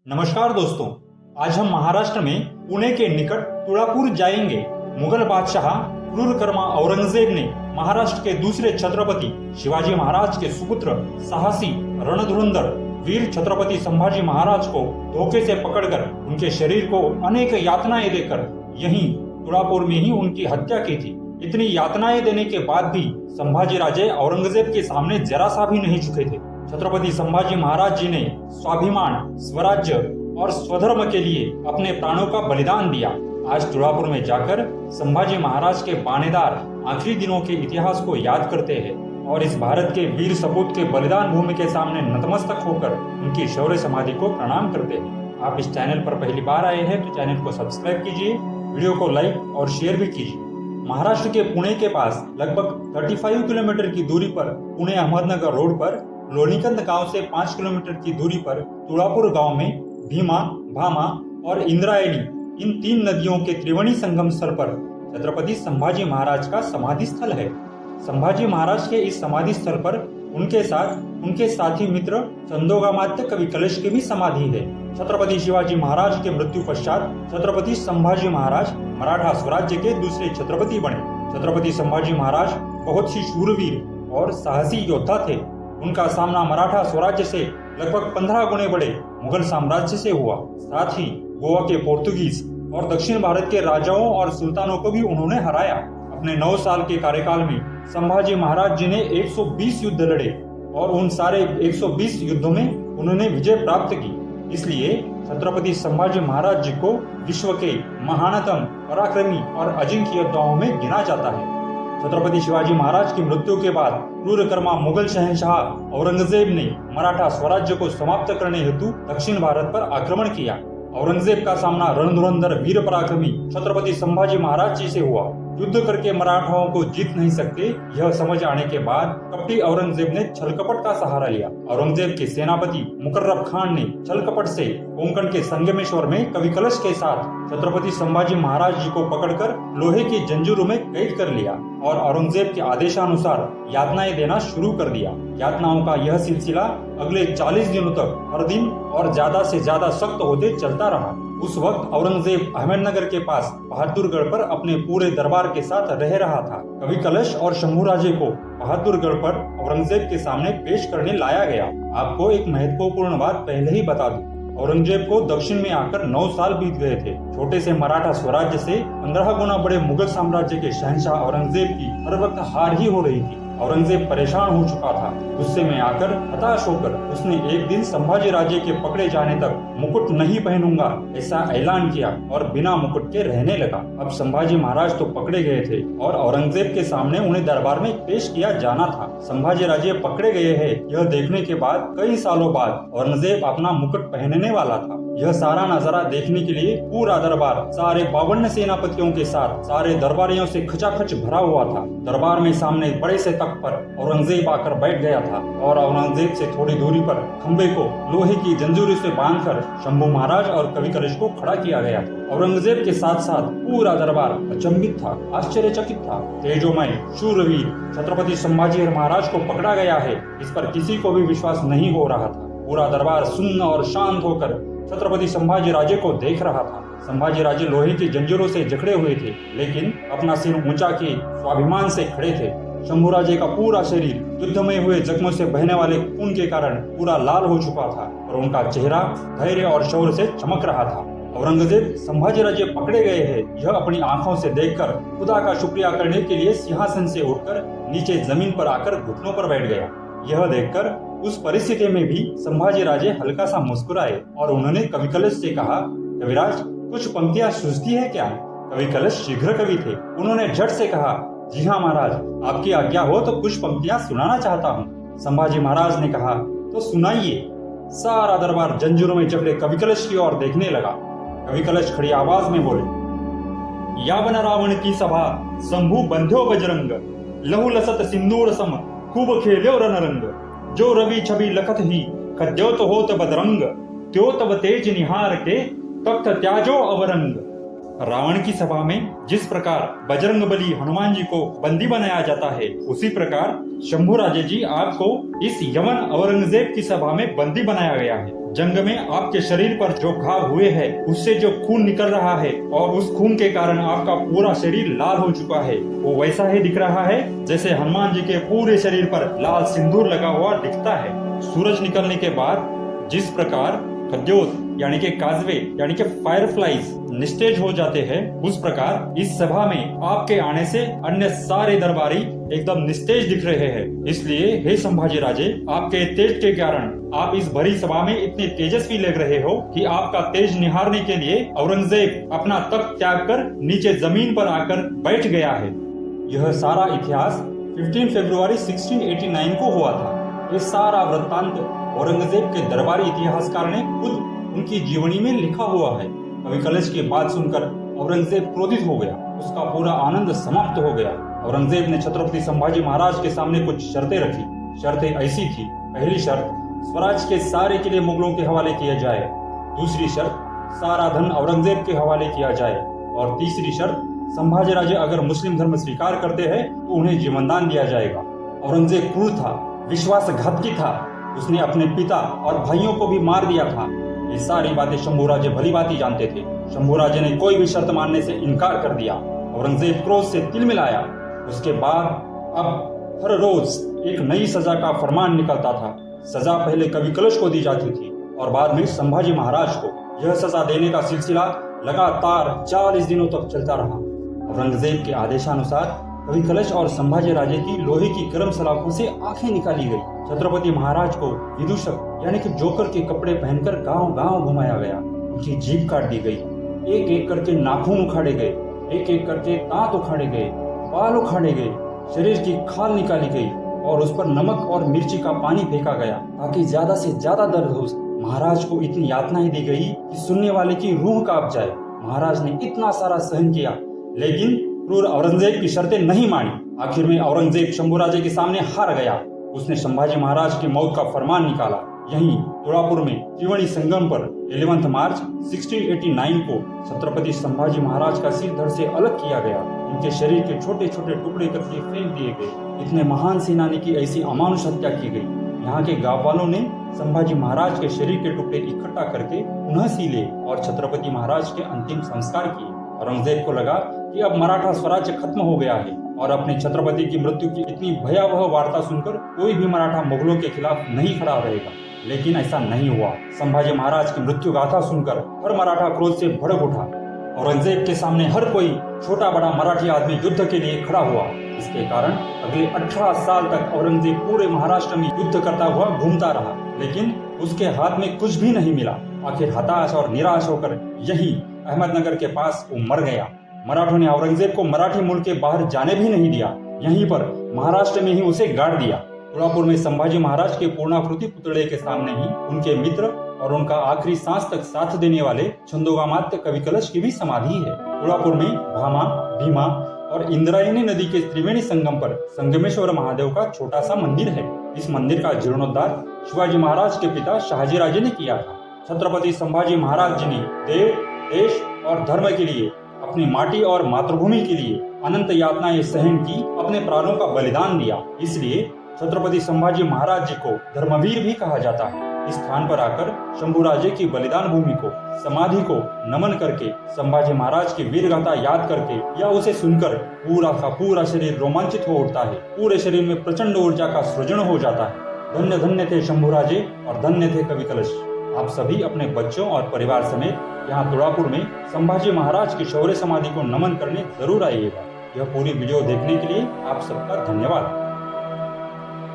नमस्कार दोस्तों, आज हम महाराष्ट्र में पुणे के निकट तुळापुर जाएंगे। मुगल बादशाह क्रूरकर्मा औरंगजेब ने महाराष्ट्र के दूसरे छत्रपति शिवाजी महाराज के सुपुत्र साहसी रणधुरंधर वीर छत्रपति संभाजी महाराज को धोखे से पकड़कर उनके शरीर को अनेक यातनाएं देकर यहीं तुळापुर में ही उनकी हत्या की थी। इतनी यातनाएं देने के बाद भी संभाजी राजे औरंगजेब के सामने जरा सा भी नहीं झुके थे। छत्रपति संभाजी महाराज जी ने स्वाभिमान, स्वराज्य और स्वधर्म के लिए अपने प्राणों का बलिदान दिया। आज तुळापुर में जाकर संभाजी महाराज के बानेदार आखिरी दिनों के इतिहास को याद करते हैं और इस भारत के वीर सपूत के बलिदान भूमि के सामने नतमस्तक होकर उनकी शौर्य समाधि को प्रणाम करते हैं। आप इस चैनल पर पहली बार आए हैं तो चैनल को सब्सक्राइब कीजिए, वीडियो को लाइक और शेयर भी कीजिए। महाराष्ट्र के पुणे के पास लगभग 35 किलोमीटर की दूरी पर पुणे अहमदनगर रोड पर लोणीकंद गांव से 5 किलोमीटर की दूरी पर तुळापुर गांव में भीमा, भामा और इंद्रायणी इन 3 नदियों के त्रिवेणी संगम स्थल पर छत्रपति संभाजी महाराज का समाधि स्थल है। संभाजी महाराज के इस समाधि स्थल पर उनके साथ उनके साथी मित्र चंदोगामात्य कवि कलश की भी समाधि है। छत्रपति शिवाजी महाराज के मृत्यु पश्चात छत्रपति संभाजी महाराज मराठा स्वराज्य के दूसरे छत्रपति बने। छत्रपति संभाजी महाराज बहुत ही शूरवीर और साहसी योद्धा थे। उनका सामना मराठा स्वराज्य से लगभग 15 गुने बड़े मुगल साम्राज्य से हुआ। साथ ही गोवा के पोर्तुगीज और दक्षिण भारत के राजाओं और सुल्तानों को भी उन्होंने हराया। अपने 9 साल के कार्यकाल में संभाजी महाराज जी ने 120 युद्ध लड़े और उन सारे 120 युद्धों में उन्होंने विजय प्राप्त की। इसलिए छत्रपति संभाजी महाराज जी को विश्व के महानतम, पराक्रमी और अजिंक्य योद्धाओं में गिना जाता है। छत्रपति शिवाजी महाराज की मृत्यु के बाद क्रूरकर्मा मुगल शहंशाह औरंगजेब ने मराठा स्वराज्य को समाप्त करने हेतु दक्षिण भारत पर आक्रमण किया। औरंगजेब का सामना रणधुरंधर वीर पराक्रमी छत्रपति संभाजी महाराज जी से हुआ। युद्ध करके मराठाओं को जीत नहीं सकते, यह समझ आने के बाद कपटी औरंगजेब ने छलकपट का सहारा लिया। औरंगजेब के सेनापति मुकर्रब खान ने छलकपट से कोंकण के संगमेश्वर में कवि कलश के साथ छत्रपति संभाजी महाराज जी को पकड़कर लोहे की जंजीरों में कैद कर लिया और औरंगजेब के आदेशानुसार यातनाएं देना शुरू कर दिया। यातनाओं का यह सिलसिला अगले 40 दिनों तक हर दिन और ज्यादा से ज्यादा सख्त होते चलता रहा। उस वक्त औरंगजेब अहमदनगर के पास बहादुरगढ़ पर अपने पूरे दरबार के साथ रह रहा था। कवि कलश और शंभूराजे को बहादुरगढ़ पर औरंगजेब के सामने पेश करने लाया गया। आपको एक महत्वपूर्ण बात पहले ही बता दूं, औरंगजेब को दक्षिण में आकर 9 साल बीत गए थे। छोटे से मराठा स्वराज्य से 15 गुना बड़े मुगल साम्राज्य के शहंशाह औरंगजेब की हर वक्त हार ही हो रही थी। औरंगजेब परेशान हो चुका था। गुस्से में आकर, हताश होकर उसने एक दिन संभाजी राजे के पकड़े जाने तक मुकुट नहीं पहनूंगा ऐसा ऐलान किया और बिना मुकुट के रहने लगा। अब संभाजी महाराज तो पकड़े गए थे और औरंगजेब के सामने उन्हें दरबार में पेश किया जाना था। संभाजी राजे पकड़े गए हैं यह देखने के बाद कई सालों बाद औरंगजेब अपना मुकुट पहनने वाला था। यह सारा नजारा देखने के लिए पूरा दरबार सारे 52 सेनापतियों के साथ सारे दरबारियों से खचाखच भरा हुआ था। दरबार में सामने बड़े से तख्त पर औरंगजेब आकर बैठ गया था और औरंगजेब से थोड़ी दूरी पर खंबे को लोहे की जंजीरों से बांधकर शंभू महाराज और कवि कलश को खड़ा किया गया था। औरंगजेब के साथ साथ पूरा दरबार अचंभित था, आश्चर्यचकित था। तेजोमय शूरवीर छत्रपति संभाजी महाराज को पकड़ा गया है, इस पर किसी को भी विश्वास नहीं हो रहा था। पूरा दरबार सुन्न और शांत होकर छत्रपति संभाजी राजे को देख रहा था। संभाजी राजे लोहे की जंजीरों से जकड़े हुए थे, लेकिन अपना सिर ऊंचा किए स्वाभिमान से खड़े थे। शंभूराजे का पूरा शरीर युद्ध में हुए जख्मों से बहने वाले खून के कारण पूरा लाल हो चुका था और उनका चेहरा धैर्य और शौर्य से चमक रहा था। औरंगजेब संभाजी राजे पकड़े गए हैं यह अपनी आंखों से देखकर खुदा का शुक्रिया करने के लिए सिंहासन से उठकर नीचे जमीन पर आकर घुटनों पर बैठ गया। यह देखकर उस परिस्थिति में भी संभाजी राजे हल्का सा मुस्कुराए और उन्होंने कवि कलश से कहा, कविराज कुछ पंक्तियां सूझती है क्या? कवि कलश शीघ्र कवि थे, उन्होंने झट से कहा, जी हाँ महाराज, आपकी आज्ञा हो तो कुछ पंक्तियां सुनाना चाहता हूँ। संभाजी महाराज ने कहा, तो सुनाइए। सारा दरबार जंजीरों में जकड़े कवि कलश की ओर देखने लगा। कवि कलश खड़ी आवाज में बोले, यावन रावण की सभा शंभू बंध्यो बजरंग, लहू लसत सिंदूर सम खूब खेल्यो रणरंग, जो रवि छवि लखत ही खद्योत होत बदरंग, त्यो तब तेज निहार के तख्त त्याजो अवरंग। रावण की सभा में जिस प्रकार बजरंगबली हनुमान जी को बंदी बनाया जाता है, उसी प्रकार शंभुराजे जी आपको इस यवन औरंगजेब की सभा में बंदी बनाया गया है। जंग में आपके शरीर पर जो घाव हुए हैं, उससे जो खून निकल रहा है और उस खून के कारण आपका पूरा शरीर लाल हो चुका है, वो वैसा ही दिख रहा है जैसे हनुमान जी के पूरे शरीर पर लाल सिंदूर लगा हुआ दिखता है। सूरज निकलने के बाद जिस प्रकार खद्योत यानी कि काजवे यानी कि फायरफ्लाइज निस्तेज हो जाते हैं, उस प्रकार इस सभा में आपके आने से अन्य सारे दरबारी एकदम निस्तेज दिख रहे हैं। इसलिए हे संभाजी राजे, आपके तेज के कारण आप इस भरी सभा में इतने तेजस्वी लग रहे हो कि आपका तेज निहारने के लिए औरंगजेब अपना तख्त त्याग कर नीचे जमीन पर आकर बैठ गया है। यह सारा इतिहास 15 फरवरी 1689 को हुआ था। ये सारा वृत्तांत औरंगजेब के दरबारी इतिहासकार ने खुद उनकी जीवनी में लिखा हुआ है। कवि कलश की बात सुनकर औरंगजेब क्रोधित हो गया, उसका पूरा आनंद समाप्त हो गया। औरंगजेब ने छत्रपति संभाजी महाराज के सामने कुछ शर्तें रखी। शर्तें ऐसी थी, पहली शर्त स्वराज के सारे किले मुगलों के हवाले किया जाए, दूसरी शर्त सारा धन औरंगजेब के हवाले किया जाए, और तीसरी शर्त संभाजी राजे अगर मुस्लिम धर्म स्वीकार करते हैं तो उन्हें जीवनदान दिया जाएगा। औरंगजेब क्रूर था, विश्वासघातकी था, उसने अपने पिता और भाइयों को भी मार दिया था। ये सारी बातें शंभुराजे भली भांति जानते थे। शंभुराजे ने कोई भी शर्त मानने से इनकार कर दिया। औरंगजेब क्रोध से तिलमिलाया। उसके बाद अब हर रोज एक नई सजा का फरमान निकलता था। सजा पहले कवि कलश को दी जाती थी और बाद में संभाजी महाराज को। यह सजा देने का सिलसिला लगातार 40 दिनों तक चलता रहा। औरंगजेब के आदेशानुसार कवि कलश और संभाजी राजे की लोहे की गर्म सलाखों से आंखें निकाली गई। छत्रपति महाराज को विदूषक यानी कि जोकर के कपड़े पहनकर गांव-गांव घुमाया गया। उनकी जीभ काट दी गई, एक एक करके नाखून उखाड़े गए, एक एक करके दांत उखाड़े गए, बाल उखाड़े गए, शरीर की खाल निकाली गई और उस पर नमक और मिर्ची का पानी फेंका गया ताकि ज्यादा से ज्यादा दर्द हो। महाराज को इतनी यातनाएं दी गई कि सुनने वाले की रूह कांप जाए। महाराज ने इतना सारा सहन किया, लेकिन क्रूर औरंगजेब की शर्तें नहीं मानी। आखिर में औरंगजेब शंभुराजे के सामने हार गया। उसने संभाजी महाराज की मौत का फरमान निकाला। यहीं तुड़ापुर में त्रिवेणी संगम पर 11 मार्च 1689 को छत्रपति संभाजी महाराज का सिर धड़ से अलग किया गया। उनके शरीर के छोटे छोटे टुकड़े करके फेंक दिए गए। इतने महान सेनानी की ऐसी अमानुष हत्या की गई। यहाँ के गांव वालों ने संभाजी महाराज के शरीर के टुकड़े इकट्ठा करके पुनः सीले और छत्रपति महाराज के अंतिम संस्कार किए। औरंगजेब को लगा कि अब मराठा स्वराज्य खत्म हो गया है और अपने छत्रपति की मृत्यु की इतनी भयावह वार्ता सुनकर कोई भी मराठा मुगलों के खिलाफ नहीं खड़ा रहेगा। लेकिन ऐसा नहीं हुआ। संभाजी महाराज की मृत्यु गाथा सुनकर हर मराठा क्रोध से भड़क उठा। औरंगजेब के सामने हर कोई छोटा बड़ा मराठी आदमी युद्ध के लिए खड़ा हुआ। इसके कारण अगले 18 साल तक औरंगजेब पूरे महाराष्ट्र में युद्ध करता हुआ घूमता रहा, लेकिन उसके हाथ में कुछ भी नहीं मिला। आखिर हताश और निराश होकर यही अहमदनगर के पास वो मर गया। मराठों ने औरंगजेब को मराठी मुल्क के बाहर जाने भी नहीं दिया, यहीं पर महाराष्ट्र में ही उसे गाड़ दिया। तुड़ापुर में संभाजी महाराज के पूर्णाकृति पुतले के सामने ही उनके मित्र और उनका आखिरी सांस तक साथ देने वाले छंदोगामात्य कवि कलश की भी समाधि है। तुड़ापुर में भामा, भीमा और इंद्रायणी नदी के त्रिवेणी संगम पर संगमेश्वर महादेव का छोटा सा मंदिर है। इस मंदिर का जीर्णोद्धार शिवाजी महाराज के पिता शहाजी राजे ने किया था। छत्रपति संभाजी महाराज जी ने देव, देश और धर्म के लिए, अपनी माटी और मातृभूमि के लिए अनंत यातनाएं सहन की, अपने प्राणों का बलिदान दिया। इसलिए छत्रपति संभाजी महाराज जी को धर्मवीर भी कहा जाता है। इस स्थान पर आकर शंभुराजे की बलिदान भूमि को, समाधि को नमन करके, संभाजी महाराज की वीर गाथा याद करके या उसे सुनकर पूरा का पूरा शरीर रोमांचित हो उठता है। पूरे शरीर में प्रचंड ऊर्जा का सृजन हो जाता है। धन्य धन्य थे शंभुराजे और धन्य थे कवि कलश। आप सभी अपने बच्चों और परिवार समेत यहाँ तुड़ापुर में संभाजी महाराज की शौर्य समाधि को नमन करने जरूर आइएगा। यह पूरी वीडियो देखने के लिए आप सबका धन्यवाद।